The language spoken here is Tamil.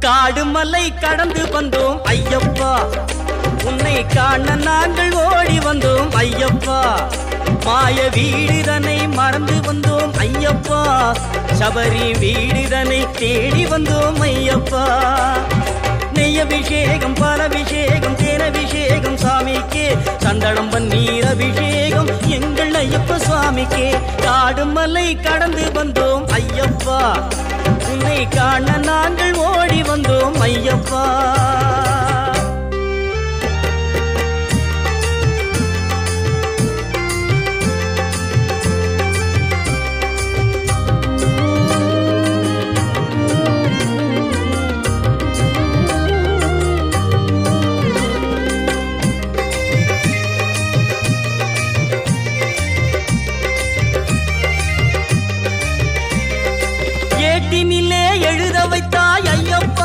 காடு மலை கடந்து வந்தோம் ஐயப்பா, உன்னை காண நாங்கள் ஓடி வந்தோம் ஐயப்பா. மாய வீடுதனை மறந்து வந்தோம் ஐயப்பா, சபரி வீடுதனை தேடி வந்தோம் ஐயப்பா. நெய்யபிஷேகம் பாலபிஷேகம் தேனபிஷேகம் சாமிக்கே, சந்தனம் பன்னீர் அபிஷேகம் எங்கள் ஐயப்ப சுவாமிக்கே. காடு மலை கடந்து வந்தோம் ஐயப்பா, உன்னை காண நாங்கள் ஓடி